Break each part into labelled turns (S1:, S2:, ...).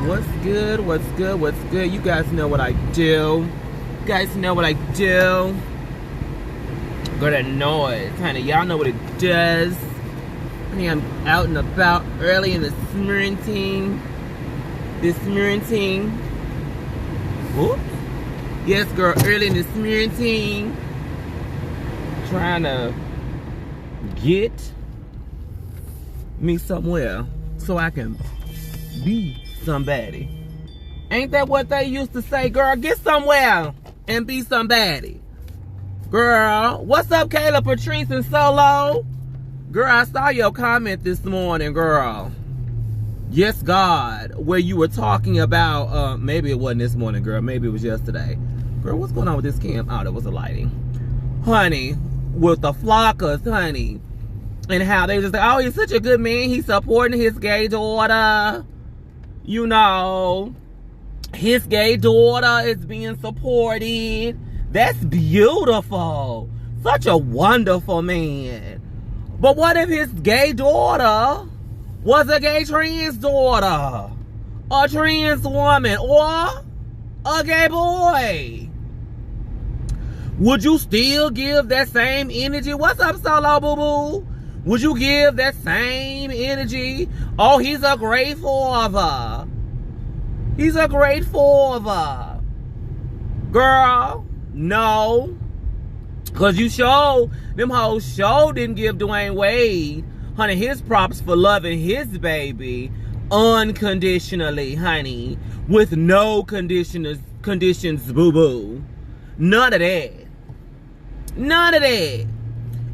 S1: What's good? What's good? What's good? You guys know what I do. You guys know what I do. Got that noise, honey. Y'all know what it does. Honey, I'm out and about early in the Mornting. Oops. Yes, girl, early in the Mornting. Trying to get me somewhere so I can be somebody. Ain't that what they used to say, girl? Get somewhere and be somebody. Girl, what's up, Kayla, Patrice, and Solo? Girl, I saw your comment this morning, girl. Yes, God, where you were talking about, maybe it wasn't this morning, girl. Maybe it was yesterday. Girl, what's going on with this cam? Oh, that was the lighting. Honey, with the Flockas, honey. And how they just like, oh, he's such a good man. He's supporting his gay daughter. You know, his gay daughter is being supported. That's beautiful. Such a wonderful man. But what if his gay daughter was a gay trans daughter? A trans woman? Or a gay boy? Would you still give that same energy? What's up, Solo Boo-Boo? Would you give that same energy? Oh, he's a great father. He's a great father. Girl, no. Because you show, them hoes show didn't give Dwayne Wade, honey, his props for loving his baby unconditionally, honey. With no conditions, boo-boo. None of that. None of that.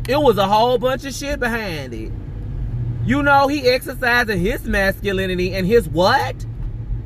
S1: It was a whole bunch of shit behind it. You know, he exercising his masculinity and his what?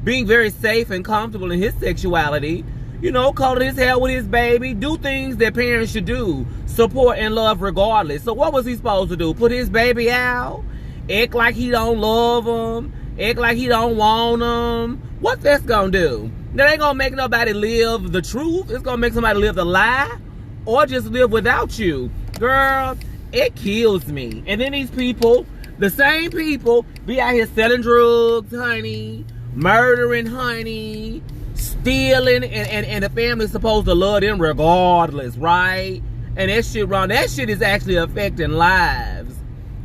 S1: Being very safe and comfortable in his sexuality. You know, calling his hair with his baby. Do things that parents should do. Support and love regardless. So what was he supposed to do? Put his baby out? Act like he don't love him? Act like he don't want him? What's that's gonna do? That ain't gonna make nobody live the truth. It's gonna make somebody live the lie. Or just live without you. Girl, it kills me. And then these people, the same people, be out here selling drugs, honey, murdering, honey, stealing, and the family's supposed to love them regardless, right? And that shit wrong. That shit is actually affecting lives,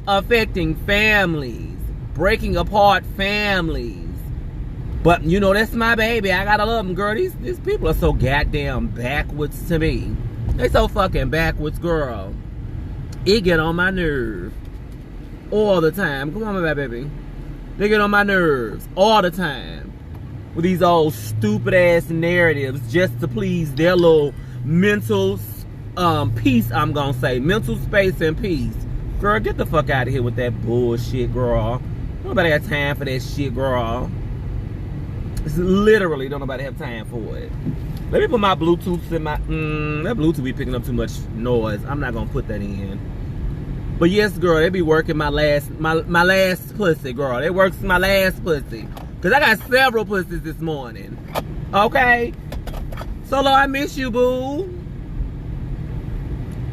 S1: affecting families, breaking apart families. But, you know, that's my baby. I gotta love them, girl. These people are so goddamn backwards to me. They so fucking backwards, girl. It get on my nerve all the time. Come on, my baby. They get on my nerves all the time with these old stupid ass narratives just to please their little mental peace. I'm gonna say mental space and peace. Girl, get the fuck out of here with that bullshit, girl. Nobody got time for that shit, girl. It's literally don't nobody have time for it. Let me put my Bluetooth in my... that Bluetooth be picking up too much noise. I'm not going to put that in. But yes, girl, they be working my last pussy, girl. They works my last pussy. Because I got several pussies this morning. Okay? Solo, I miss you, boo.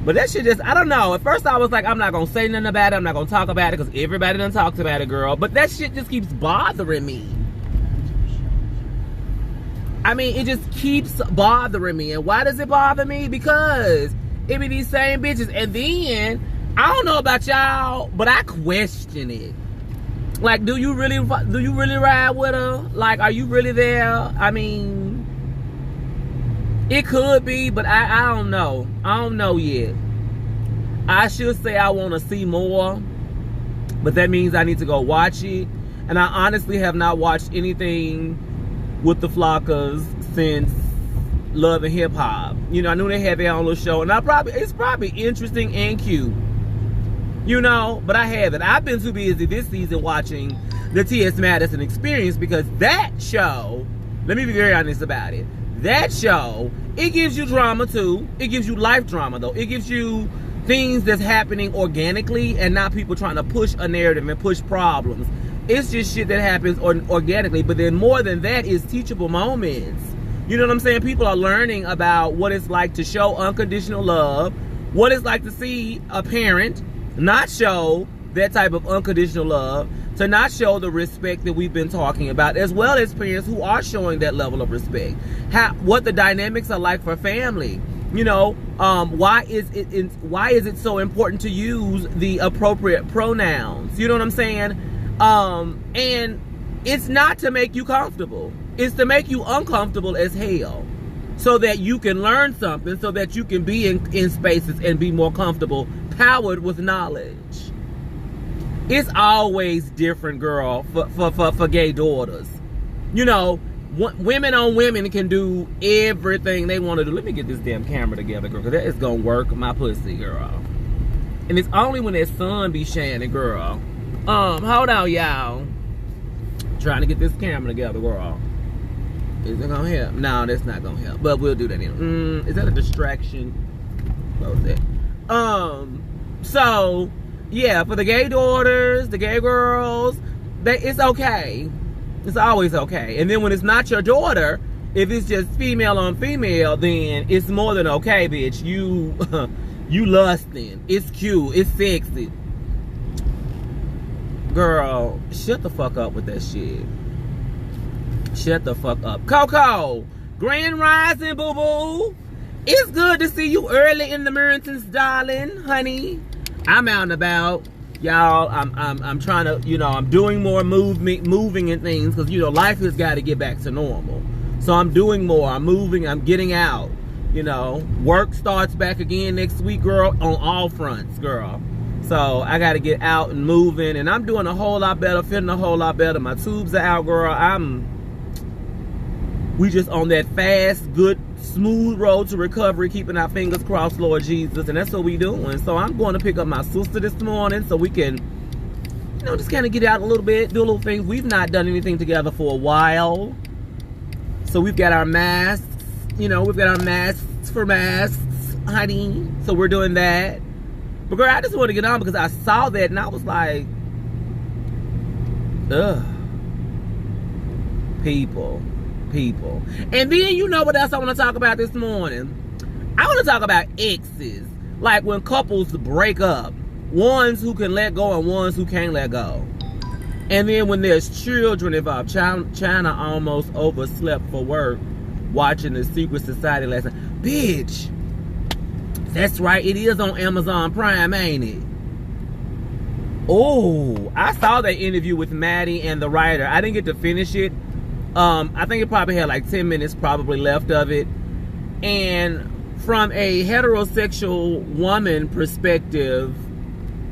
S1: But that shit just... I don't know. At first I was like, I'm not going to say nothing about it. I'm not going to talk about it. Because everybody done talked about it, girl. But that shit just keeps bothering me. I mean, it just keeps bothering me. And why does it bother me? Because it be these same bitches. And then, I don't know about y'all, but I question it. Like, do you really ride with her? Like, are you really there? I mean, it could be, but I don't know. I don't know yet. I should say I want to see more, but that means I need to go watch it. And I honestly have not watched anything with the Flockas since Love and Hip Hop. You know, I knew they had their own little show, and it's probably interesting and cute. You know, but I haven't. I've been too busy this season watching the T.S. Madison Experience because that show, let me be very honest about it, that show, it gives you drama too. It gives you life drama though. It gives you things that's happening organically and not people trying to push a narrative and push problems. It's just shit that happens organically. But then more than that is teachable moments. You know what I'm saying? People are learning about what it's like to show unconditional love, what it's like to see a parent not show that type of unconditional love, to not show the respect that we've been talking about, as well as parents who are showing that level of respect. What the dynamics are like for family. You know, why is it so important to use the appropriate pronouns? You know what I'm saying? And it's not to make you comfortable. It's to make you uncomfortable as hell, so that you can learn something, so that you can be in spaces and be more comfortable, powered with knowledge. It's always different, girl, for gay daughters. You know, women on women can do everything they want to do. Let me get this damn camera together, girl, because that is going to work my pussy, girl. And it's only when that sun be shining, girl. Hold on, y'all. Trying to get this camera together, girl. Is it gonna help? No, that's not gonna help. But we'll do that anyway. Is that a distraction? Close that. So yeah, for the gay daughters, the gay girls, it's okay. It's always okay. And then when it's not your daughter, if it's just female on female, then it's more than okay, bitch. You lusting. It's cute. It's sexy. Girl, shut the fuck up with that shit. Shut the fuck up. Coco, Grand Rising, boo-boo. It's good to see you early in the Morntings, darling, honey. I'm out and about. Y'all, I'm trying to, you know, I'm doing more moving and things, because, you know, life has got to get back to normal. So I'm doing more. I'm moving. I'm getting out. You know, work starts back again next week, girl, on all fronts, girl. So I got to get out and moving, and I'm doing a whole lot better, feeling a whole lot better. My tubes are out, girl. We just on that fast, good, smooth road to recovery, keeping our fingers crossed, Lord Jesus, and that's what we doing. So I'm going to pick up my sister this morning so we can, you know, just kind of get out a little bit, do a little things. We've not done anything together for a while. So we've got our masks, you know, we've got our masks for masks, honey. So we're doing that. But girl, I just want to get on because I saw that and I was like, ugh. People. And then you know what else I want to talk about this morning? I want to talk about exes. Like when couples break up. Ones who can let go and ones who can't let go. And then when there's children involved. China almost overslept for work watching The Secret Society last night. Bitch. That's right. It is on Amazon Prime, ain't it? Oh, I saw that interview with Maddie and the writer. I didn't get to finish it. I think it probably had like 10 minutes probably left of it. And from a heterosexual woman perspective,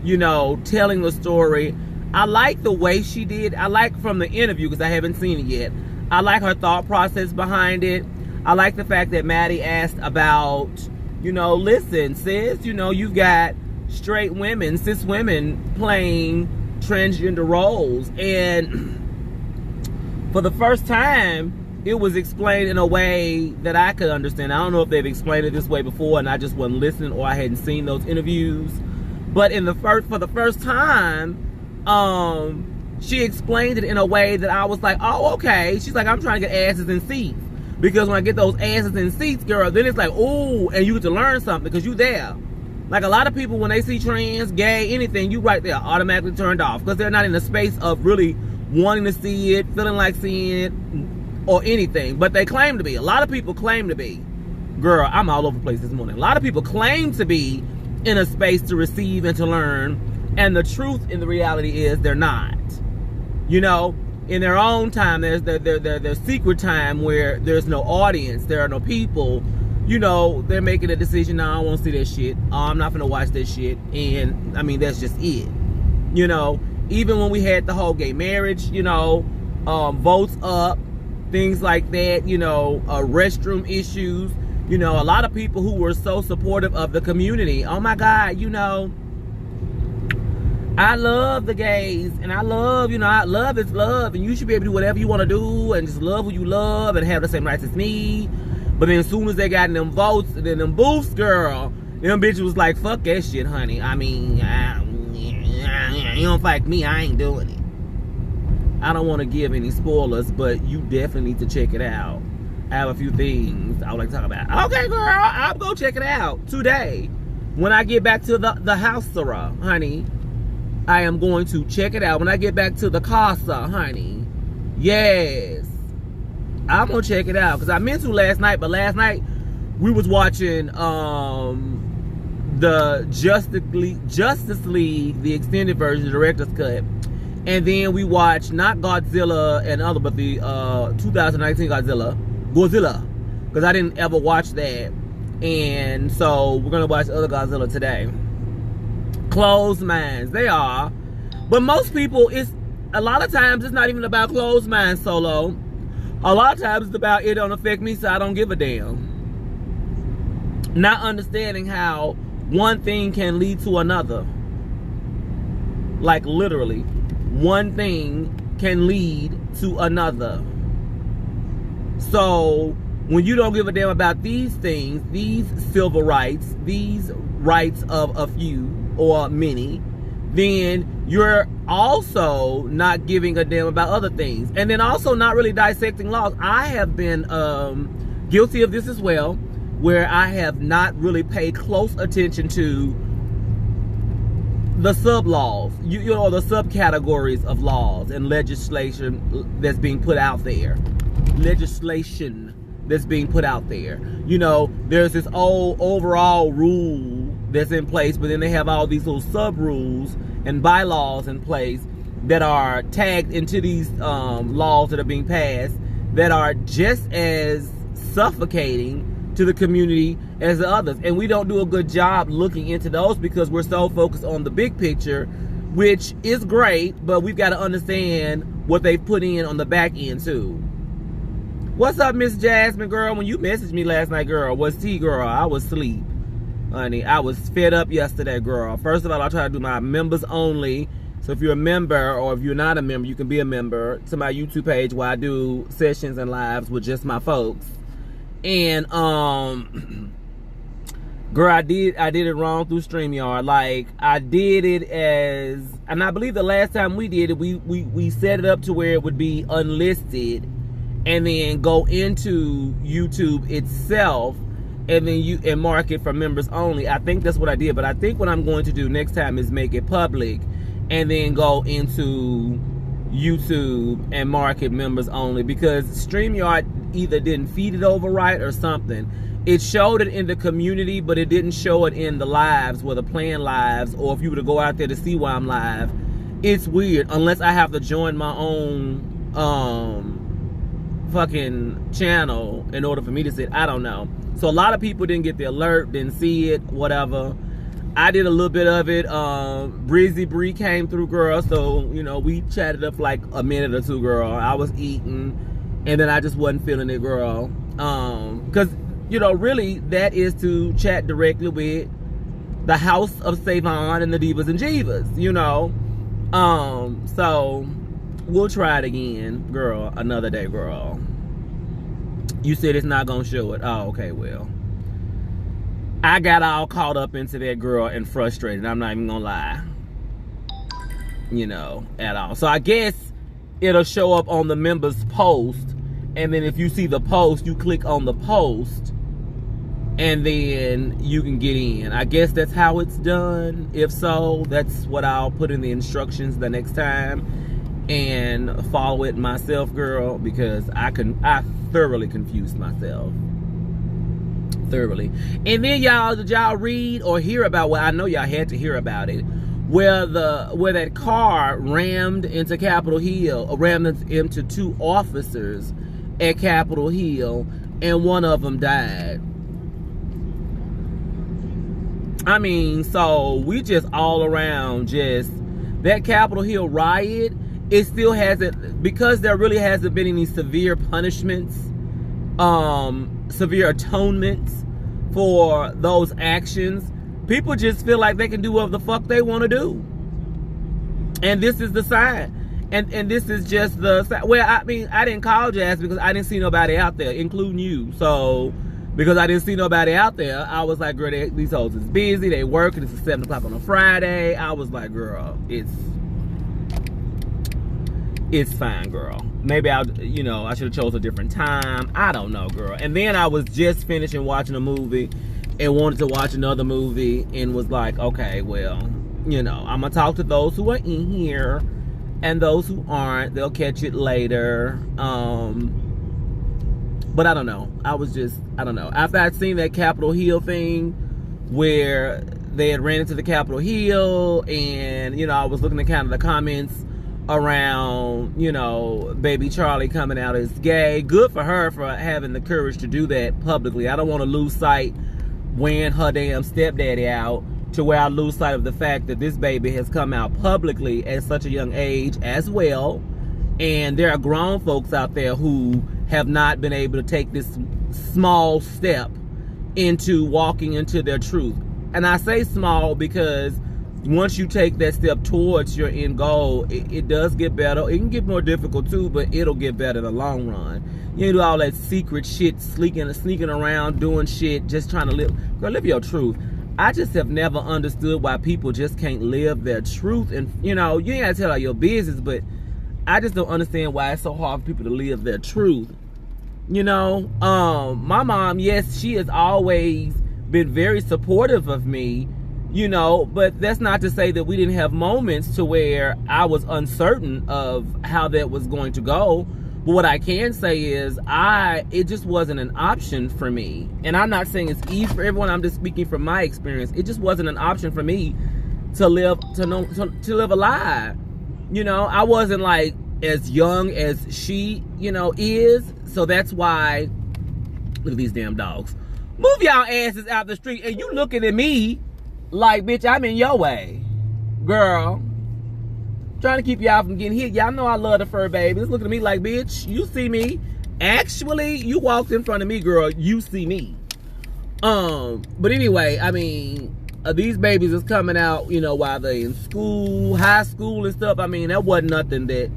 S1: you know, telling the story, I like the way she did. I like from the interview, because I haven't seen it yet. I like her thought process behind it. I like the fact that Maddie asked about, you know, listen, sis, you know, you've got straight women, cis women playing transgender roles. And for the first time, it was explained in a way that I could understand. I don't know if they've explained it this way before and I just wasn't listening or I hadn't seen those interviews. But for the first time, she explained it in a way that I was like, oh, okay. She's like, I'm trying to get asses in seats. Because when I get those asses in seats, girl, then it's like, ooh, and you get to learn something because you there. Like a lot of people, when they see trans, gay, anything, you right there automatically turned off because they're not in the space of really wanting to see it, feeling like seeing it, or anything. But they claim to be. A lot of people claim to be. Girl, I'm all over the place this morning. A lot of people claim to be in a space to receive and to learn. And the truth in the reality is they're not. You know, in their own time, there's their secret time where there's no audience, there are no people. You know, they're making a decision, no, I don't want to see that shit. Oh, I'm not going to watch that shit. And, I mean, that's just it. You know, even when we had the whole gay marriage, you know, votes up, things like that, you know, restroom issues, you know, a lot of people who were so supportive of the community. Oh my God, you know, I love the gays and I love, you know, love is love and you should be able to do whatever you want to do and just love who you love and have the same rights as me. But then as soon as they got in them votes and then them booths, girl, them bitches was like, fuck that shit, honey. I mean, you don't like me, I ain't doing it. I don't want to give any spoilers, but you definitely need to check it out. I have a few things I would like to talk about. Okay, girl, I'll go check it out today when I get back to the house, honey. I am going to check it out when I get back to the casa, honey. Yes. I'm going to check it out. Because I meant to last night. But last night, we was watching the Justice League, the extended version, the director's cut. And then we watched not Godzilla and other, but the 2019 Godzilla. Because I didn't ever watch that. And so we're going to watch the other Godzilla today. Closed minds. They are. But most people, a lot of times it's not even about closed minds, Solo. A lot of times it's about it don't affect me, so I don't give a damn. Not understanding how one thing can lead to another. Like literally. One thing can lead to another. So when you don't give a damn about these things, these civil rights, these rights of a few or many, then you're also not giving a damn about other things. And then also not really dissecting laws. I have been guilty of this as well, where I have not really paid close attention to the sub-laws, you know, the subcategories of laws and legislation that's being put out there. Legislation that's being put out there. You know, there's this old overall rule that's in place, but then they have all these little sub-rules and bylaws in place that are tagged into these laws that are being passed that are just as suffocating to the community as the others. And we don't do a good job looking into those because we're so focused on the big picture, which is great, but we've got to understand what they put in on the back end too. What's up, Miss Jasmine, girl? When you messaged me last night, girl, what's tea, girl? I was asleep, honey. I was fed up yesterday, girl. First of all, I try to do my members only. So if you're a member or if you're not a member, you can be a member to my YouTube page where I do sessions and lives with just my folks. And girl, I did it wrong through StreamYard. Like, I did it as, and I believe the last time we did it, we set it up to where it would be unlisted and then go into YouTube itself and then mark it for members only. I think that's what I did, but I think what I'm going to do next time is make it public and then go into YouTube and mark it members only, because StreamYard either didn't feed it over right or something. It showed it in the community, but it didn't show it in the lives, where the playing lives, or if you were to go out there to see why I'm live. It's weird, unless I have to join my own fucking channel in order for me to see it. I don't know. So a lot of people didn't get the alert, didn't see it, whatever. I did a little bit of it. Breezy Bree came through, girl. So, you know, we chatted up for like a minute or two, girl. I was eating, and then I just wasn't feeling it, girl. Because, you know, really, that is to chat directly with the House of Savon and the Divas and Jivas, you know. So, we'll try it again, girl, another day, girl. You said it's not going to show it. Oh, okay, well. I got all caught up into that, girl, and frustrated. I'm not even gonna lie. You know, at all. So I guess it'll show up on the members post. And then if you see the post, you click on the post. And then you can get in. I guess that's how it's done. If so, that's what I'll put in the instructions the next time. And follow it myself, girl. Because I thoroughly confused myself. Thoroughly. And then y'all, did y'all read or hear about, well, I know y'all had to hear about it, where that car rammed into Capitol Hill, rammed into two officers at Capitol Hill, and one of them died. I mean, so we just all around just, that Capitol Hill riot, it still hasn't, because there really hasn't been any severe punishments, severe atonements for those actions. People just feel like they can do whatever the fuck they want to do. And this is the sign. And this is just the sign. Well, I mean, I didn't call Jazz because I didn't see nobody out there, including you. So, because I didn't see nobody out there, I was like, girl, these hoes is busy. They working. It's 7 o'clock on a Friday. I was like, girl, it's fine, girl. Maybe I should have chose a different time. I don't know, girl. And then I was just finishing watching a movie and wanted to watch another movie and was like, okay, well, You know, I'm going to talk to those who are in here, and those who aren't, they'll catch it later. But I don't know. I don't know. After I'd seen that Capitol Hill thing where they had ran into the Capitol Hill, and, you know, I was looking at kind of the comments around, you know, baby Charlie coming out as gay. Good for her for having the courage to do that publicly. I don't want to lose sight wearing her damn stepdaddy out to where I lose sight of the fact that this baby has come out publicly at such a young age as well. And there are grown folks out there who have not been able to take this small step into walking into their truth. And I say small because once you take that step towards your end goal, it does get better. It can get more difficult too, but it'll get better in the long run. You do all that secret shit, sneaking around, doing shit, just trying to live. Girl, live your truth. I just have never understood why people just can't live their truth. And, you know, you ain't got to tell all your business, but I just don't understand why it's so hard for people to live their truth. You know, my mom, yes, she has always been very supportive of me, you know, but that's not to say that we didn't have moments to where I was uncertain of how that was going to go. But what I can say is it just wasn't an option for me. And I'm not saying it's easy for everyone. I'm just speaking from my experience. It just wasn't an option for me to live a lie. You know, I wasn't like as young as she, you know, is. So that's why, look at these damn dogs. Move y'all asses out the street, and you looking at me like, bitch, I'm in your way. Girl. Trying to keep y'all from getting hit. Y'all know I love the fur babies. Looking at me like, bitch, you see me. Actually, you walked in front of me, girl. You see me. But anyway, I mean, these babies is coming out, you know, while they in school, high school and stuff. I mean, that wasn't nothing that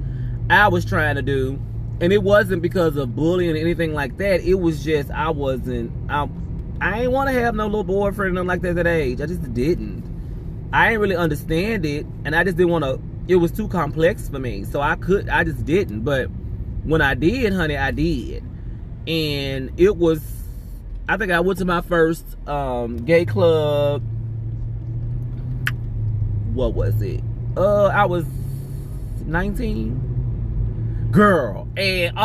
S1: I was trying to do. And it wasn't because of bullying or anything like that. It was just, I ain't want to have no little boyfriend or nothing like that at that age. I just didn't. I didn't really understand it. And I just didn't want to, it was too complex for me. So I just didn't. But when I did, honey, I did. And it was, I think I went to my first gay club. What was it? I was 19. Girl. And,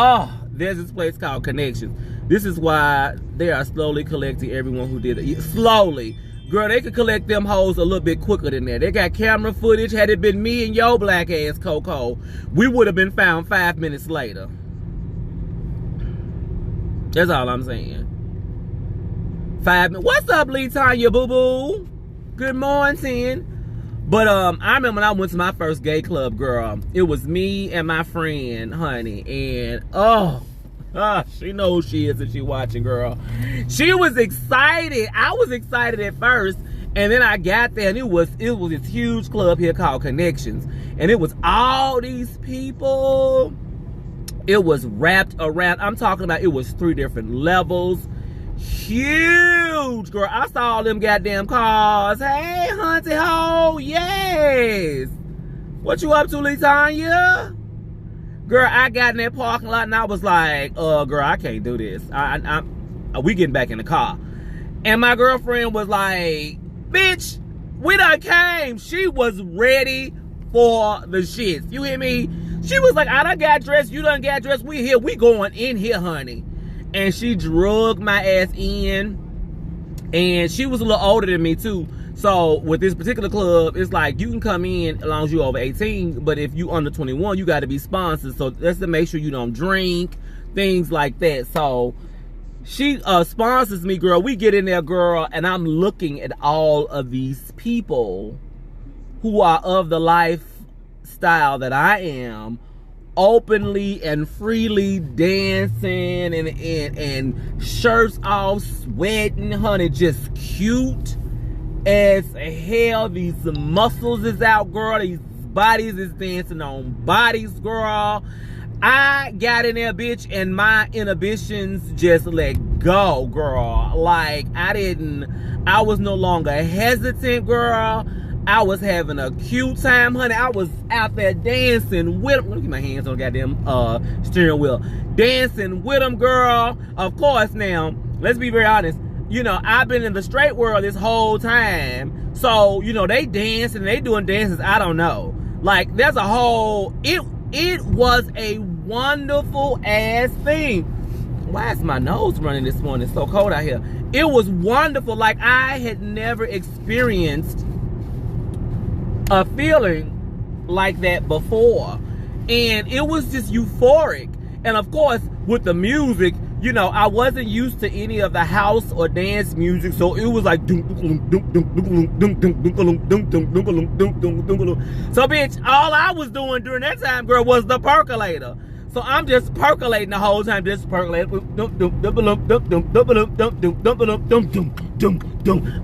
S1: there's this place called Connections. This is why they are slowly collecting everyone who did it. Slowly. Girl, they could collect them hoes a little bit quicker than that. They got camera footage. Had it been me and your black ass, Coco, we would have been found 5 minutes later. That's all I'm saying. 5 minutes. What's up, Lee Tanya, boo-boo? Good morning. But I remember when I went to my first gay club, girl. It was me and my friend, honey. And, she knows she is if she watching, girl. She was excited. I was excited at first. And then I got there, and it was this huge club here called Connections. And it was all these people. It was wrapped around. I'm talking about, it was 3 different levels. Huge, girl. I saw all them goddamn cars. Hey, hunty ho, yes. What you up to, Litanya? Girl, I got in that parking lot and I was like, girl, I can't do this. We getting back in the car. And my girlfriend was like, bitch, we done came. She was ready for the shits. You hear me? She was like, I done got dressed. You done got dressed. We here. We going in here, honey. And she drugged my ass in. And she was a little older than me, too. So, with this particular club, it's like, you can come in as long as you're over 18. But if you under 21, you got to be sponsored. So, that's to make sure you don't drink. Things like that. So, she sponsors me, girl. We get in there, girl. And I'm looking at all of these people who are of the lifestyle that I am. Openly and freely dancing and shirts all sweating, honey, just cute as hell. These muscles is out, girl. These bodies is dancing on bodies, girl. I got in there, bitch, and my inhibitions just let go, girl. Like, I was no longer hesitant, girl. I was having a cute time, honey. I was out there dancing with them. Let me get my hands on the goddamn steering wheel. Dancing with them, girl. Of course, now, let's be very honest. you know, I've been in the straight world this whole time. So, you know, they dance and they doing dances. I don't know. Like, there's a whole, it was a wonderful ass thing. Why is my nose running this morning? It's so cold out here. It was wonderful. Like, I had never experienced a feeling like that before. And it was just euphoric. And of course, with the music, you know, I wasn't used to any of the house or dance music, so it was like so bitch, all I was doing during that time, girl, was the percolator. So I'm just percolating the whole time, just percolating.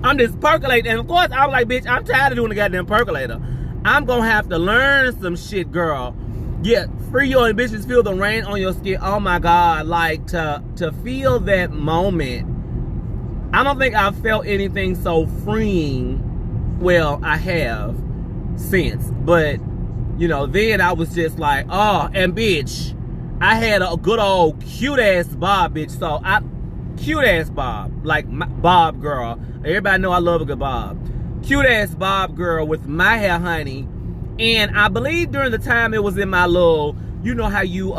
S1: I'm just percolating, and of course I was like, bitch, I'm tired of doing the goddamn percolator. I'm gonna have to learn some shit, girl. Yeah, free your ambitions, feel the rain on your skin. Oh my God, like to feel that moment. I don't think I've felt anything so freeing. Well, I have since, but you know, then I was just like, oh, and bitch, I had a good old cute ass bob, bitch. So cute ass bob, like my bob girl. Everybody know I love a good bob. Cute ass bob girl with my hair, honey. And I believe during the time it was in my little, you know how you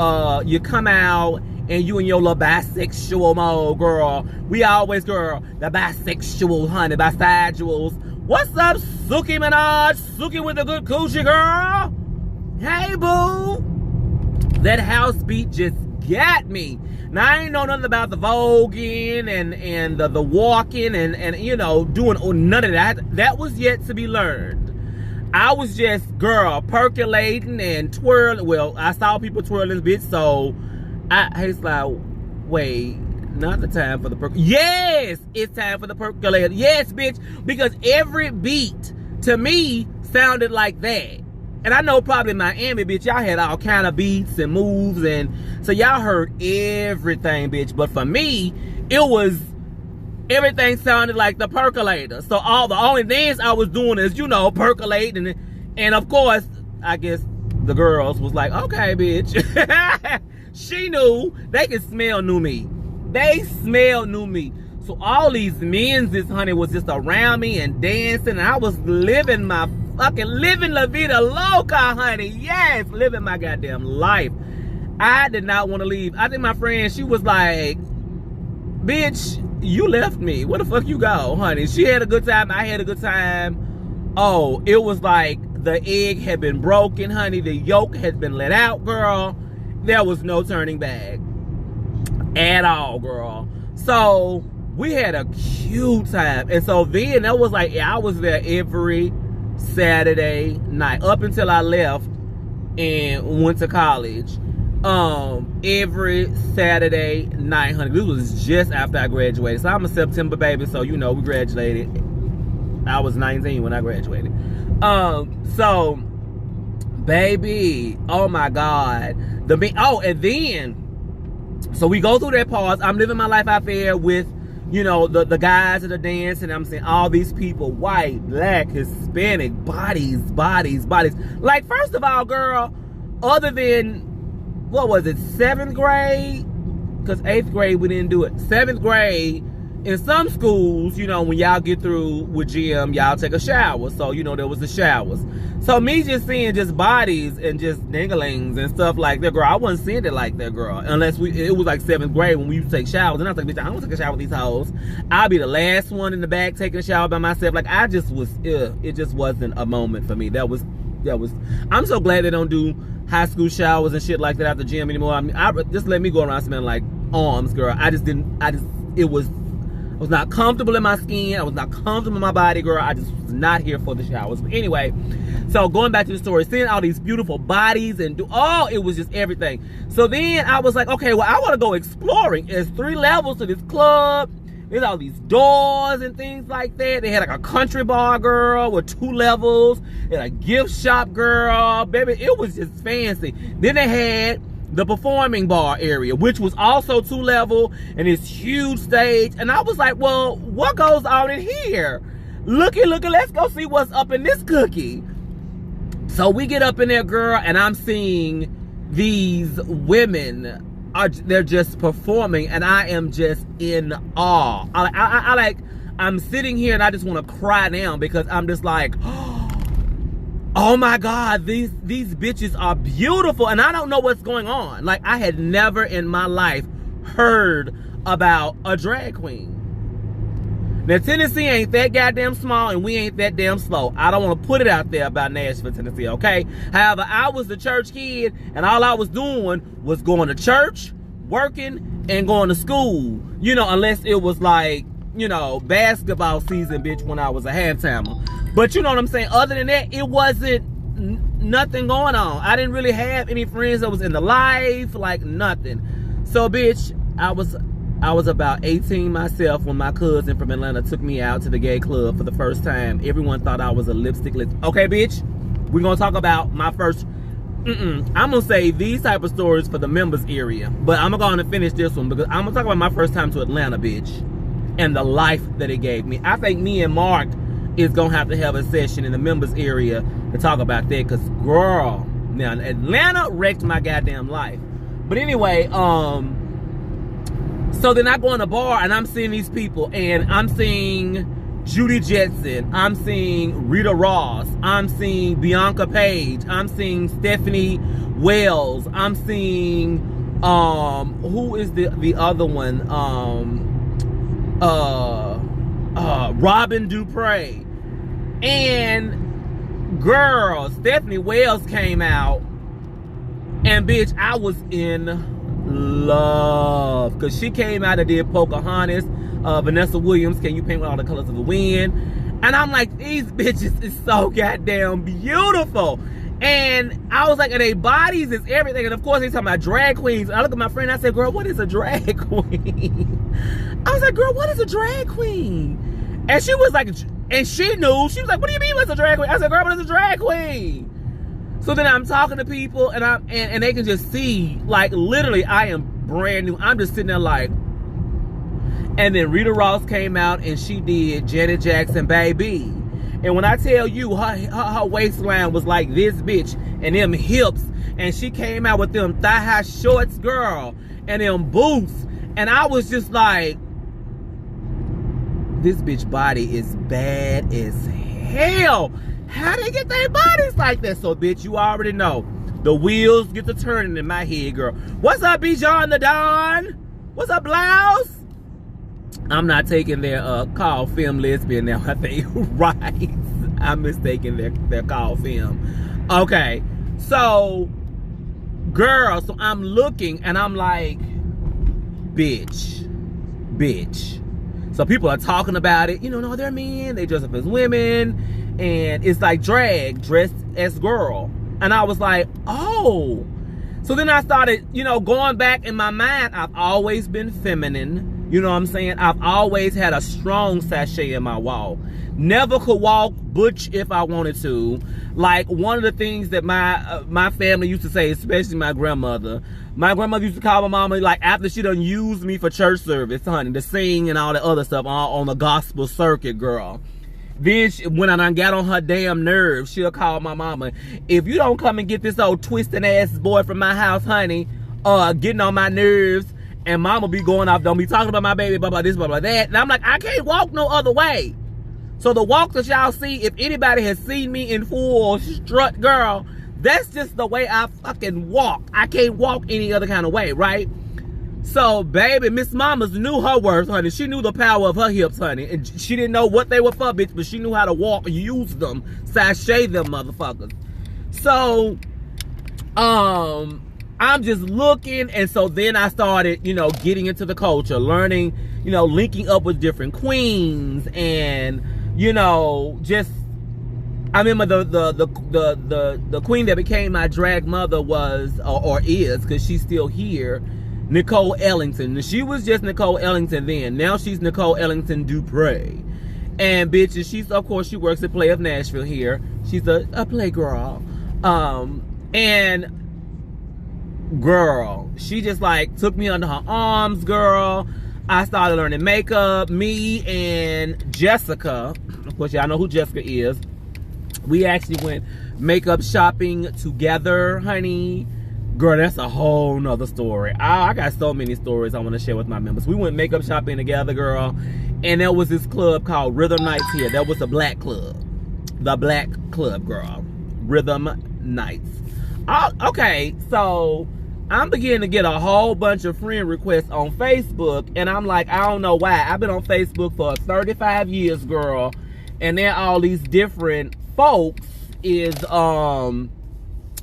S1: come out and you in your little bisexual mode, girl. We always, girl, the bisexual, honey, bisexuals. What's up, Suki Minaj? Suki with the good coochie, girl. Hey, boo. That house beat just got me. Now, I ain't know nothing about the voguing and the walking and you know, doing none of that. That was yet to be learned. I was just, girl, percolating and twirling. Well, I saw people twirling this bitch, so it's like, wait, not the time for the percolator. Yes, it's time for the percolator. Yes, bitch, because every beat to me sounded like that. And I know probably Miami, bitch, y'all had all kind of beats and moves, and so y'all heard everything, bitch. But for me, it was, everything sounded like the percolator. So the only dance I was doing is, you know, percolating. And of course, I guess the girls was like, okay, bitch. She knew. They could smell new me. They smelled new me. So all these men, this honey, was just around me and dancing. And I was living my fucking, living la vida loca, honey. Yes, living my goddamn life. I did not want to leave. I think my friend, she was like, bitch, you left me. Where the fuck you go, honey? She had a good time. I had a good time. Oh, it was like the egg had been broken, honey. The yolk had been let out, girl. There was no turning back at all, girl. So we had a cute time. And so then that was like, I was there every Saturday night up until I left and went to college. Every Saturday night, honey. This was just after I graduated. So I'm a September baby, so you know we graduated. I was 19 when I graduated. So baby, oh my God. And then so we go through that pause. I'm living my life out there with, you know, the guys that are dancing. I'm seeing all these people, white, black, Hispanic, bodies. Like, first of all, girl, other than, what was it, 7th grade? Because 8th grade, we didn't do it. 7th grade, in some schools, you know, when y'all get through with gym, y'all take a shower. So, you know, there was the showers. So me just seeing just bodies and just dinglings and stuff like that, girl, I wasn't seeing it like that, girl. Unless it was like 7th grade when we used to take showers. And I was like, bitch, I don't take a shower with these hoes. I'll be the last one in the back taking a shower by myself. Like, I just was, it just wasn't a moment for me. That was, I'm so glad they don't do high school showers and shit like that at the gym anymore. I mean, just let me go around smelling like arms, girl. I was not comfortable in my skin. I was not comfortable in my body, girl. I just was not here for the showers. But anyway, so going back to the story, seeing all these beautiful bodies and it was just everything. So then I was like, okay, well, I want to go exploring. There's 3 levels to this club. There's all these doors and things like that. They had like a country bar, girl, with 2 levels. They had a gift shop, girl. Baby, it was just fancy. Then they had the performing bar area, which was also 2 level and this huge stage. And I was like, well, what goes on in here? Looky, let's go see what's up in this cookie. So we get up in there, girl, and I'm seeing these women they're just performing, and I am just in awe. I'm sitting here and I just want to cry now because I'm just like, oh my God, these bitches are beautiful, and I don't know what's going on. Like, I had never in my life heard about a drag queen. Now, Tennessee ain't that goddamn small, and we ain't that damn slow. I don't want to put it out there about Nashville, Tennessee, okay? However, I was a church kid, and all I was doing was going to church, working, and going to school. You know, unless it was like, you know, basketball season, bitch, when I was a half-timer. But you know what I'm saying? Other than that, it wasn't nothing going on. I didn't really have any friends that was in the life, like nothing. So, bitch, I was about 18 myself when my cousin from Atlanta took me out to the gay club for the first time. Everyone thought I was a lipstick. Okay, bitch, we're going to talk about my first... I'm going to say these type of stories for the members area. But I'm going to finish this one because I'm going to talk about my first time to Atlanta, bitch. And the life that it gave me. I think me and Mark is going to have a session in the members area to talk about that. Because, girl, now Atlanta wrecked my goddamn life. But anyway, so then I go in a bar and I'm seeing these people, and I'm seeing Judy Jetson, I'm seeing Rita Ross, I'm seeing Bianca Page, I'm seeing Stephanie Wells, I'm seeing who is the other one? Robin Dupre. And girl, Stephanie Wells came out, and bitch, I was in love, because she came out and did Pocahontas. Vanessa Williams, Can You Paint With All the Colors of the Wind? And I'm like, these bitches is so goddamn beautiful. And I was like, and their bodies is everything. And of course they talking about drag queens. I look at my friend, I said, girl, what is a drag queen? I was like, girl, what is a drag queen? And she was like, and she knew. She was like, what do you mean what's a drag queen? I said, girl, what is a drag queen? So then I'm talking to people, and they can just see, like, literally, I am brand new. I'm just sitting there like, and then Rita Ross came out and she did Janet Jackson, Baby. And when I tell you, her waistline was like this, bitch, and them hips, and she came out with them thigh-high shorts, girl, and them boots, and I was just like, this bitch body is bad as hell. How they get their bodies like that? So, bitch, you already know. The wheels get to turning in my head, girl. What's up, Bijan the Don? What's up, Blouse? I'm not taking their call film lesbian now, I think. Right. I'm mistaking their call film. Okay. So, girl, so I'm looking and I'm like, bitch. So people are talking about it. You know, no, they're men. They dress up as women. And it's like drag dressed as girl. And I was like, oh. So then I started, you know, going back in my mind. I've always been feminine. You know what I'm saying? I've always had a strong sachet in my walk. Never could walk butch if I wanted to. Like, one of the things that my family used to say, especially my grandmother used to call my mama, like, after she done used me for church service, honey, to sing and all the other stuff on the gospel circuit, girl. Bitch, when I done got on her damn nerves, she'll call my mama. If you don't come and get this old twisting ass boy from my house, honey, getting on my nerves, and mama be going off, don't be talking about my baby, blah, blah, this, blah, blah, that. And I'm like, I can't walk no other way. So the walk that y'all see, if anybody has seen me in full strut, girl, that's just the way I fucking walk. I can't walk any other kind of way, right? So, baby, Miss Mamas knew her worth, honey. She knew the power of her hips, honey. And she didn't know what they were for, bitch, but she knew how to walk and use them. Sashay them motherfuckers. So, I'm just looking, and so then I started, you know, getting into the culture, learning, you know, linking up with different queens, and, you know, just, I remember the queen that became my drag mother was, or is, because she's still here, Nicole Ellington. She was just Nicole Ellington then. Now she's Nicole Ellington Dupre. And bitches, she's, of course, she works at Play of Nashville here. She's a play girl. And girl, she just like took me under her arms, girl. I started learning makeup. Me and Jessica, of course, y'all know who Jessica is. We actually went makeup shopping together, honey. Girl, that's a whole nother story. I got so many stories I want to share with my members. We went makeup shopping together, girl, and there was this club called Rhythm Nights here. That was a black club. The black club, girl. Rhythm Nights. Okay, so I'm beginning to get a whole bunch of friend requests on Facebook, and I'm like, I don't know why. I've been on Facebook for 35 years, girl, and then all these different folks is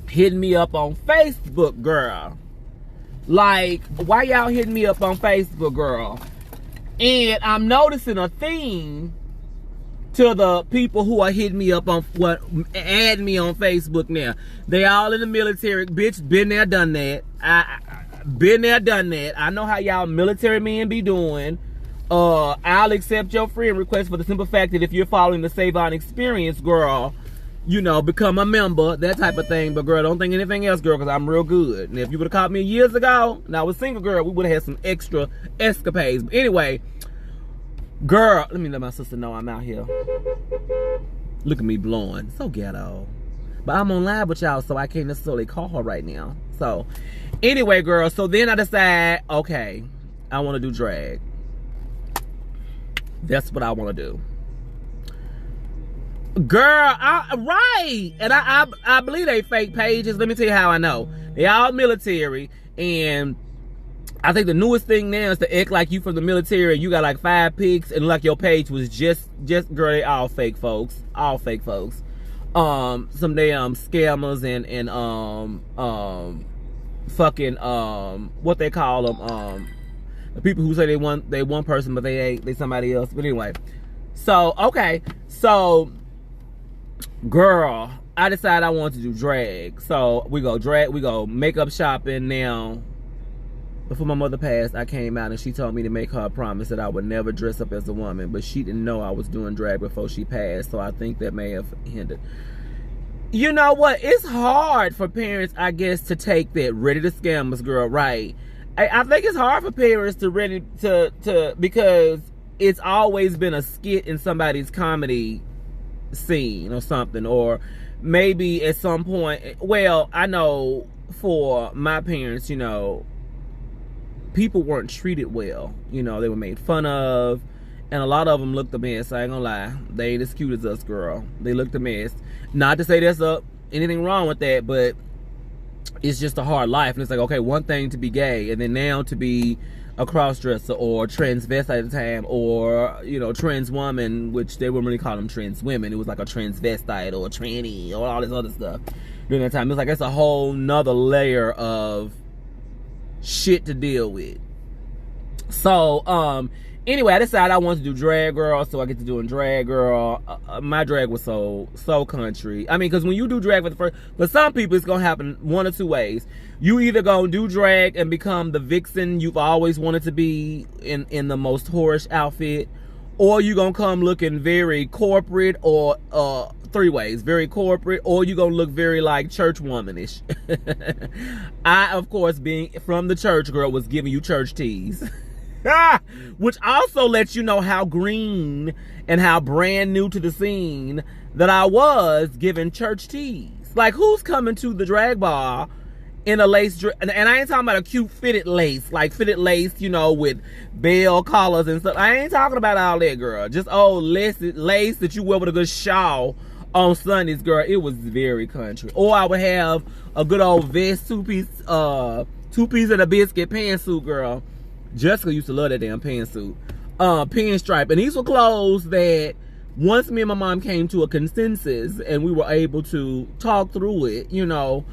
S1: hitting me up on Facebook, girl. Like, why y'all hitting me up on Facebook, girl? And I'm noticing a theme to the people who are hitting me up on add me on Facebook now. They all in the military. Bitch, been there, done that. Been there, done that. I know how y'all military men be doing. I'll accept your friend request for the simple fact that if you're following the Save On experience, girl, you know, become a member, that type of thing. But girl, don't think anything else, girl, because I'm real good. And if you would have caught me years ago and I was single, girl, we would have had some extra escapades. But anyway, girl, let me let my sister know I'm out here. Look at me blowing. So ghetto. But I'm on live with y'all, so I can't necessarily call her right now. So, anyway, girl, so then I decide, okay, I want to do drag. That's what I want to do. Girl, right. And I believe they fake pages. Let me tell you how I know. They all military, and I think the newest thing now is to act like you from the military and you got like 5 pics and like your page was just girl, they all fake folks. All fake folks. Some damn scammers and fucking what they call them, the people who say they one person but they ain't, they somebody else. But anyway, so okay, so girl, I decided I wanted to do drag. So we go makeup shopping now. Before my mother passed, I came out and she told me to make her a promise that I would never dress up as a woman, but she didn't know I was doing drag before she passed, so I think that may have hindered. You know what? It's hard for parents, I guess, to take that ready to scam us, girl, right? I think it's hard for parents to ready to because it's always been a skit in somebody's comedy scene or something, or maybe at some point, well, I know for my parents, you know, people weren't treated well. You know, they were made fun of, and a lot of them looked a mess. I ain't gonna lie, they ain't as cute as us, girl. They looked a mess. Not to say there's anything wrong with that, but it's just a hard life. And it's like, okay, one thing to be gay, and then now to be a cross-dresser or transvestite at the time, or, you know, trans woman, which they wouldn't really call them trans women. It was like a transvestite or a tranny or all this other stuff during that time. It was like, it's a whole nother layer of shit to deal with. So anyway, I decided I wanted to do drag, girl, so I get to doing drag, girl. My drag was so country. I mean, because when you do drag for some people, it's gonna happen one or two ways. You either gonna do drag and become the vixen you've always wanted to be in the most whorish outfit, or you gonna come looking very corporate, or 3 ways: very corporate, or you gonna look very like church womanish. I, of course, being from the church, girl, was giving you church tees. Which also lets you know how green and how brand new to the scene that I was giving church tees. Like, who's coming to the drag bar in a lace dress? And I ain't talking about a cute fitted lace, like fitted lace, you know, with bell collars and stuff. I ain't talking about all that, girl. Just old lace that you wear with a good shawl on Sundays, girl. It was very country. Or I would have a good old vest, two-piece and a biscuit pantsuit, girl. Jessica used to love that damn pantsuit. Pinstripe. And these were clothes that once me and my mom came to a consensus and we were able to talk through it, you know,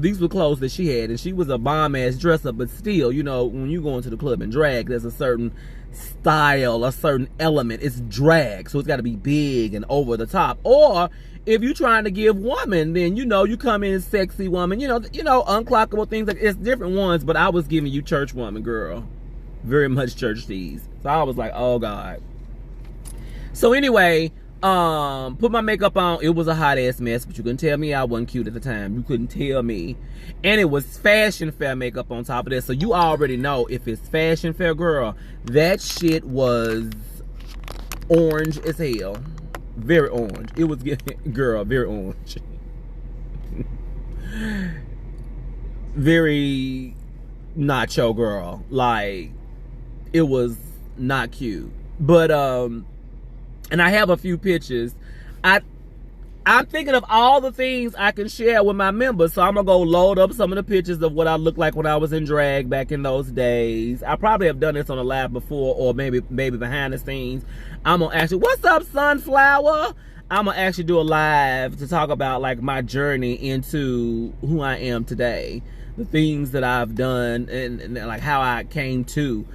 S1: these were clothes that she had. And she was a bomb-ass dresser, but still, you know, when you go into the club and drag, there's a certain style, a certain element. It's drag, so it's got to be big and over the top. Or if you're trying to give woman, then, you know, you come in sexy woman, you know, unclockable things. Like, it's different ones, but I was giving you church woman, girl. Very much church tees. So I was like, oh God. So anyway, put my makeup on. It was a hot ass mess, but you couldn't tell me I wasn't cute at the time. You couldn't tell me. And it was fashion fair makeup on top of that. So you already know, if it's fashion fair, girl, that shit was orange as hell. Very orange. It was, girl, very orange. very not your girl. Like, it was not cute. But and I have a few pictures. I'm thinking of all the things I can share with my members, so I'm gonna go load up some of the pictures of what I looked like when I was in drag back in those days. I probably have done this on a live before, or maybe behind the scenes. I'm gonna actually, what's up, Sunflower? I'm gonna actually do a live to talk about like my journey into who I am today, the things that I've done, and like how I came to.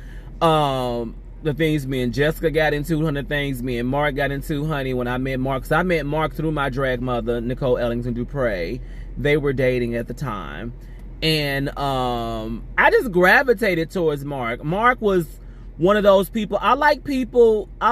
S1: The things me and Jessica got into, 100 things me and Mark got into, honey, when I met Mark. Because I met Mark through my drag mother, Nicole Ellington Dupre. They were dating at the time. And I just gravitated towards Mark. Mark was one of those people. I like people. I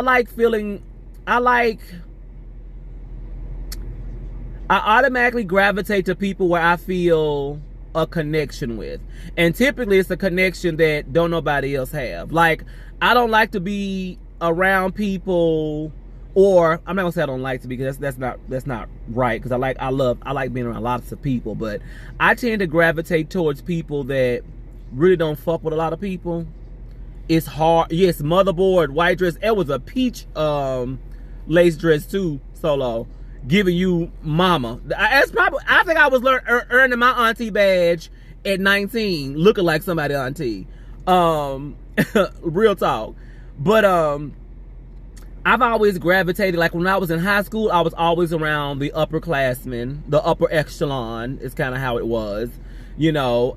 S1: automatically gravitate to people where I feel a connection with. And typically it's a connection that don't nobody else have. Like, I don't like to be around people, or I'm not gonna say I don't like to be, because that's not right, because I like being around lots of people, but I tend to gravitate towards people that really don't fuck with a lot of people. It's hard. Yes, motherboard, white dress. It was a peach lace dress too, Solo, giving you mama. That's probably, I think I was earning my auntie badge at 19, looking like somebody auntie. Real talk. But I've always gravitated, like when I was in high school, I was always around the upperclassmen, the upper echelon is kind of how it was. You know,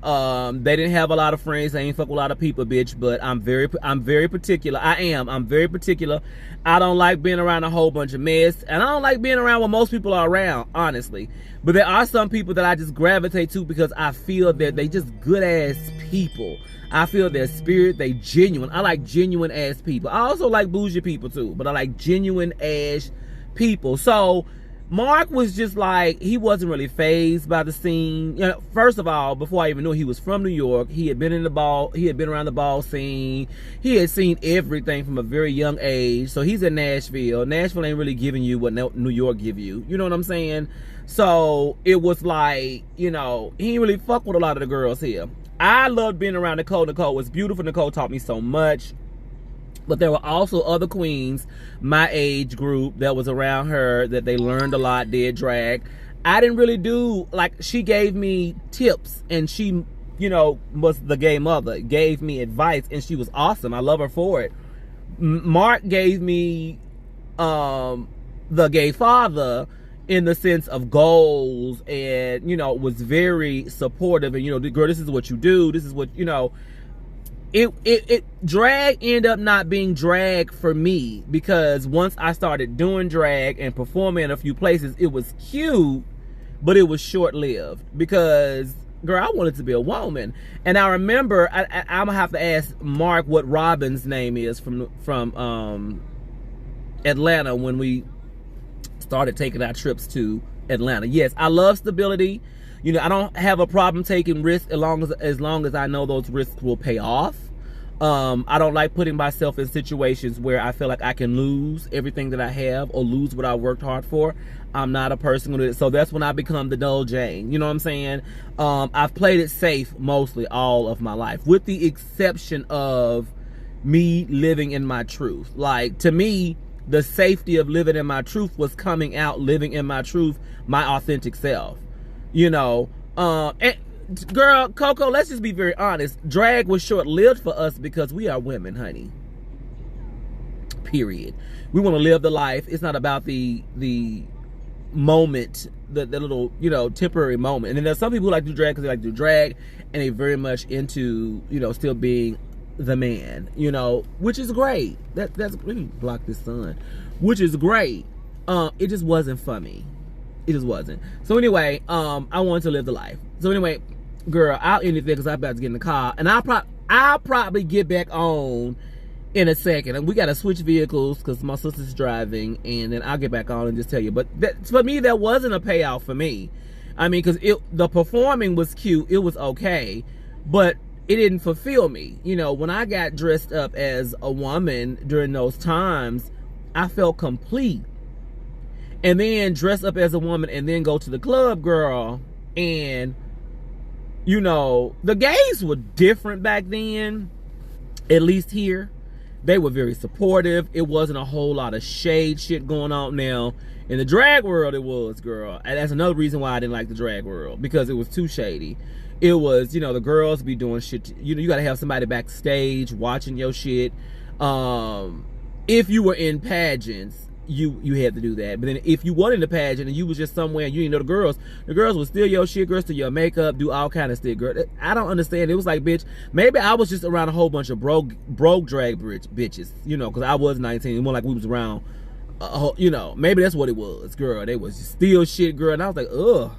S1: they didn't have a lot of friends. They ain't fuck with a lot of people, bitch. But I'm very particular. I'm very particular. I don't like being around a whole bunch of mess, and I don't like being around when most people are around, honestly. But there are some people that I just gravitate to because I feel that they just good ass people. I feel their spirit, they genuine. I like genuine ass people. I also like bougie people too, but I like genuine ass people. So Mark was just like, he wasn't really fazed by the scene. You know, first of all, before I even knew he was from New York, he had been around the ball scene. He had seen everything from a very young age. So he's in Nashville. Nashville ain't really giving you what New York give you. You know what I'm saying? So it was like, you know, he didn't really fuck with a lot of the girls here. I loved being around Nicole. Nicole was beautiful. Nicole taught me so much. But there were also other queens, my age group, that was around her, that they learned a lot, did drag. I didn't really do, like, she gave me tips, and she, you know, was the gay mother, gave me advice, and she was awesome. I love her for it. Mark gave me the gay father in the sense of goals, and, you know, was very supportive, and, you know, girl, this is what you do, this is what, you know. Drag ended up not being drag for me, because once I started doing drag and performing in a few places, it was cute, but it was short-lived, because, girl, I wanted to be a woman. And I remember, I'm gonna have to ask Mark what Robin's name is from Atlanta, when we started taking our trips to Atlanta. Yes, I love stability. You know, I don't have a problem taking risks as long as I know those risks will pay off. I don't like putting myself in situations where I feel like I can lose everything that I have or lose what I worked hard for. I'm not a person who is, so that's when I become the dull Jane. You know what I'm saying? I've played it safe mostly all of my life, with the exception of me living in my truth. Like, to me, the safety of living in my truth was coming out, living in my truth, my authentic self. You know, and girl, Coco, let's just be very honest. Drag was short-lived for us because we are women, honey. Period. We want to live the life. It's not about the moment, the little, you know, temporary moment. And then there's some people who like to do drag because they like to do drag, and they very much into, you know, still being the man, you know, which is great. That's let me block this sun, which is great. It just wasn't for me. It just wasn't. So anyway, I wanted to live the life. So anyway, girl, I'll end it there because I'm about to get in the car, and I'll probably get back on in a second. And we got to switch vehicles because my sister's driving, and then I'll get back on and just tell you. But for me, that wasn't a payout for me. I mean, because the performing was cute, it was okay, but it didn't fulfill me. You know, when I got dressed up as a woman during those times, I felt complete. And then dress up as a woman and then go to the club, girl, and you know, the gays were different back then, at least here. They were very supportive. It wasn't a whole lot of shade shit going on. Now, in the drag world, it was, girl. And that's another reason why I didn't like the drag world, because it was too shady. It was, you know, the girls be doing shit. You know, you got to have somebody backstage watching your shit. If you were in pageants, you had to do that. But then if you weren't in the pageant and you was just somewhere and you didn't know the girls would steal your shit, girls, steal your makeup, do all kind of shit, girl. I don't understand. It was like, bitch, maybe I was just around a whole bunch of broke drag bitches, you know, because I was 19. It wasn't like we was around, you know, maybe that's what it was, girl. They was just steal shit, girl. And I was like, ugh.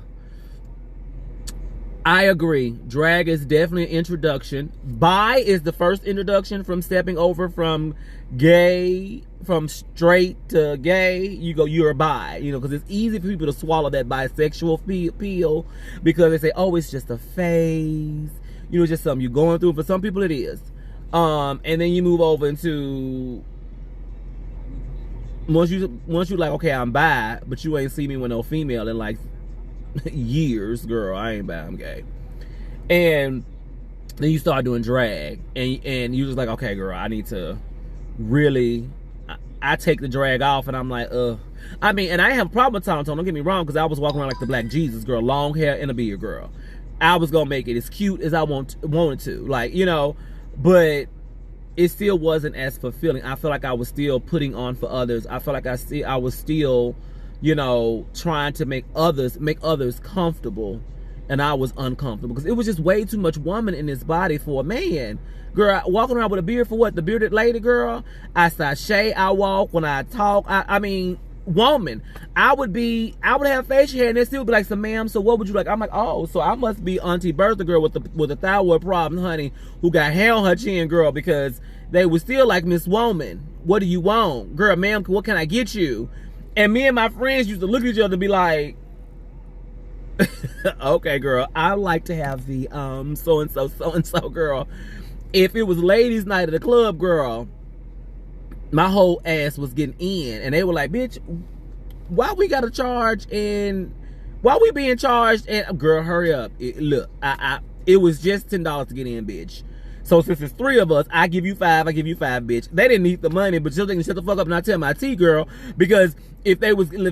S1: I agree. Drag is definitely an introduction. Bi is the first introduction from stepping over from gay, from straight to gay. You're a bi, you know, because it's easy for people to swallow that bisexual pill because they say, oh, it's just a phase. You know, it's just something you're going through. For some people, it is. And then you move over into, once you like, okay, I'm bi, but you ain't see me with no female in like years, girl. I ain't bi, I'm gay. And then you start doing drag, and you just like, okay, girl, I need to really, I take the drag off, and I'm like, I mean, and I didn't have a problem with Tom, don't get me wrong, because I was walking around like the Black Jesus, girl, long hair and a beard, girl. I was gonna make it as cute as I wanted to, like, you know, but it still wasn't as fulfilling. I feel like I was still putting on for others. I feel like I was still, you know, trying to make others comfortable, and I was uncomfortable because it was just way too much woman in this body for a man. Girl, walking around with a beard for what? The bearded lady, girl. I sashay, I walk, when I talk, I mean, woman. I would have facial hair and it still be like, so ma'am, so what would you like? I'm like, oh, so I must be Auntie Bertha, girl, with the thyroid problem, honey, who got hair on her chin, girl, because they was still like, Miss Woman, what do you want? Girl, ma'am, what can I get you? And me and my friends used to look at each other and be like, okay, girl, I like to have the so-and-so, girl. If it was ladies' night at the club, girl, my whole ass was getting in. And they were like, bitch, why we got to charge, and why we being charged? And girl, hurry up. Look, it was just $10 to get in, bitch. So since it's 3 of us, I give you 5, bitch. They didn't need the money, but just they can shut the fuck up and I tell my tea, girl. Because if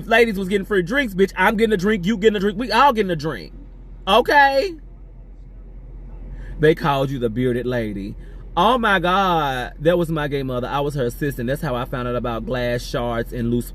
S1: ladies was getting free drinks, bitch, I'm getting a drink, you getting a drink, we all getting a drink. Okay? They called you the bearded lady. Oh my God. That was my gay mother. I was her assistant. That's how I found out about glass shards and loose.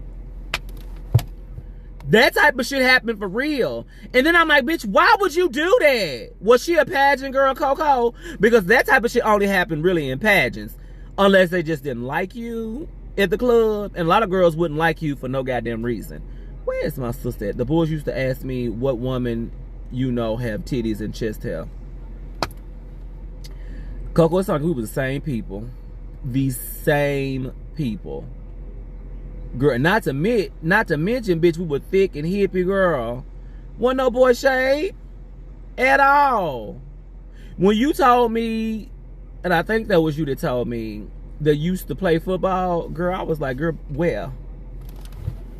S1: That type of shit happened for real. And then I'm like, bitch, why would you do that? Was she a pageant girl, Coco? Because that type of shit only happened really in pageants. Unless they just didn't like you at the club. And a lot of girls wouldn't like you for no goddamn reason. Where's my sister at? The boys used to ask me what woman you know have titties and chest hair. Coco, it's like we were the same people. The same people. Girl, not to mention, bitch, we were thick and hippie, girl. Wasn't no boy shade at all. When you told me, and I think that was you that told me that you used to play football, girl, I was like, girl, where?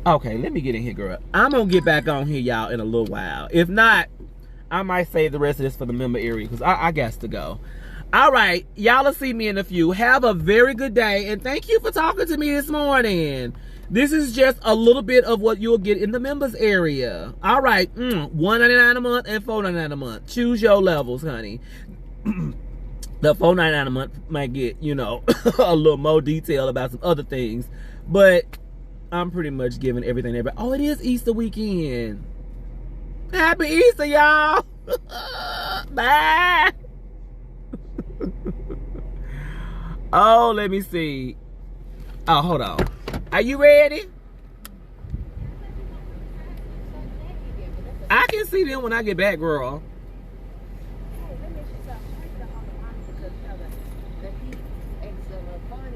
S1: Okay, let me get in here, girl. I'm gonna get back on here, y'all, in a little while. If not, I might save the rest of this for the member area because I got to go. All right, y'all will see me in a few. Have a very good day, and thank you for talking to me this morning. This is just a little bit of what you'll get in the members area. All right, $1.99 a month and $4.99 a month. Choose your levels, honey. The $4.99 a month might get, you know, a little more detail about some other things, but I'm pretty much giving everything everybody. Oh, it is Easter weekend. Happy Easter, y'all. Bye. Oh, let me see. Oh, hold on. Are you ready? I can see them when I get back, girl.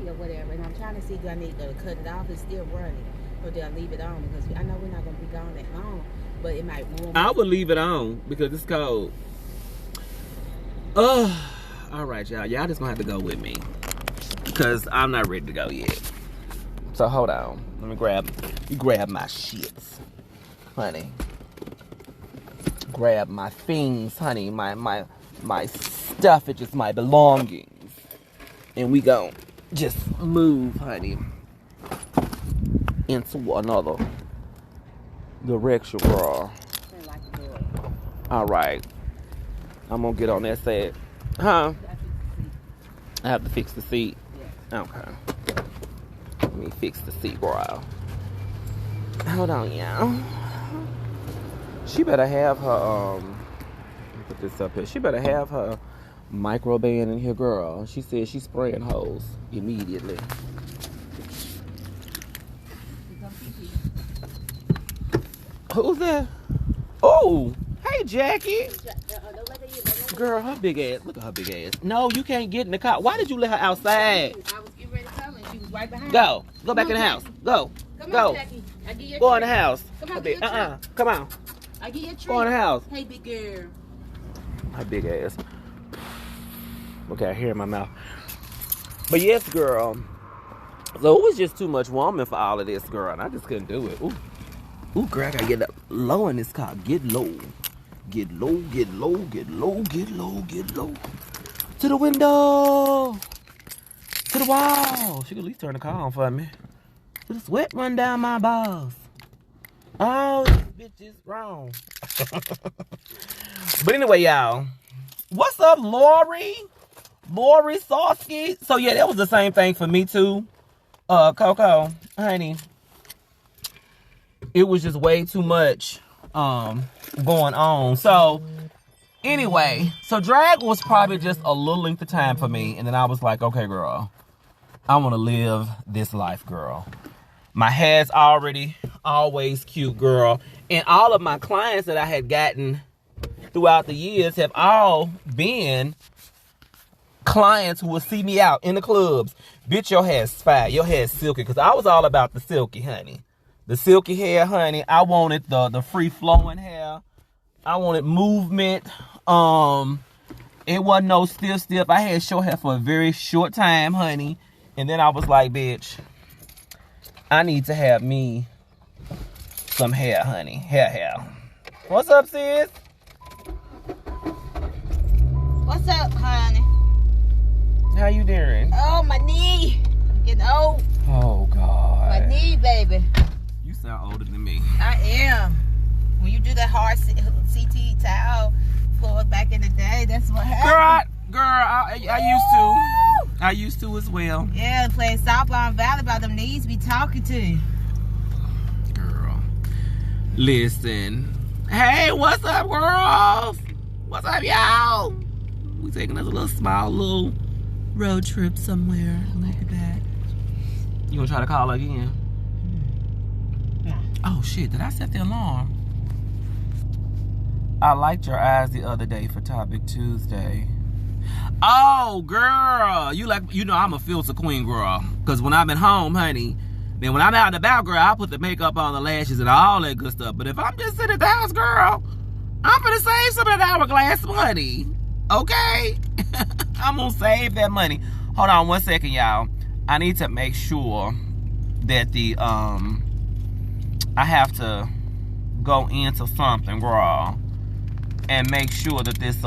S2: Or whatever, and I'm trying to see, do I need to cut it off? It's still running, or do I leave it on? Because I know we're not going to be gone that long, but it might warm.
S1: I would leave it on because it's cold. All right, y'all. Y'all just gonna have to go with me because I'm not ready to go yet. So hold on. Let me grab my shits, honey. grab my things, honey, my stuff, it's just my belongings. And we gon' just move, honey, into another direction, girl. All right. I'm gonna get on that side. Huh? I have to fix the seat. Okay. Let me fix the seat, girl. Hold on, y'all. She better have her, put this up here. She better have her microband in here, girl. She said she's spraying hoes immediately. Who's that? Oh, hey, Jackie. Girl, her big ass. Look at her big ass. No, you can't get in the car. Why did you let her outside?
S2: I was getting ready to come and she was right behind.
S1: Go back in the house. Go.
S2: Come on, Jackie. I give you a
S1: Go in
S2: treat.
S1: the house.
S2: Come on, get your treat.
S1: Come on.
S2: I give you a treat.
S1: Go in the house.
S2: Hey, big girl.
S1: Her big ass. Okay, hair in my mouth. But yes, girl. So it was just too much woman for all of this, girl. And I just couldn't do it. Ooh, girl, I gotta get low in this car. Get low. Get low, get low, get low, get low, get low. To the window. To the wall. She could at least turn the car on for me. The sweat run down my balls. Oh, this bitch is wrong. But anyway, y'all. What's up, Lori? Lori Sawski. So yeah, that was the same thing for me too. Coco, honey. It was just way too much going on. So anyway, so drag was probably just a little length of time for me. And then I was like, okay, girl, I want to live this life, girl. My hair's always cute, girl. And all of my clients that I had gotten throughout the years have all been clients who would see me out in the clubs. Bitch, your hair's fire. Your hair's silky. Because I was all about the silky, honey. The silky hair, honey. I wanted the free-flowing hair. I wanted movement. It wasn't no stiff. I had short hair for a very short time, honey. And then I was like, bitch, I need to have me some hair, honey. Hair. What's up, sis?
S2: What's up, honey?
S1: How you doing?
S2: Oh, my knee. I'm getting old.
S1: Oh, God.
S2: My knee, baby.
S1: You sound older than me.
S2: I am. When you do that hard CT towel floor back in the day, that's what happened.
S1: Girl, I used to. I used to as well.
S2: Yeah, playing softball and volleyball, them knees be talking to you.
S1: Girl. Listen. Hey, what's up, girls? What's up, y'all? We taking us a little small road trip somewhere. Look at that. You gonna try to call again?
S2: No.
S1: Oh shit, did I set the alarm? I liked your eyes the other day for Topic Tuesday. Oh, girl. You know I'm a filter queen, girl. Because when I'm at home, honey, then when I'm out and about, girl, I put the makeup on, the lashes, and all that good stuff. But if I'm just sitting at the house, girl, I'm gonna save some of that hourglass money. Okay? I'm gonna save that money. Hold on 1 second, y'all. I need to make sure that I have to go into something, girl, and make sure that this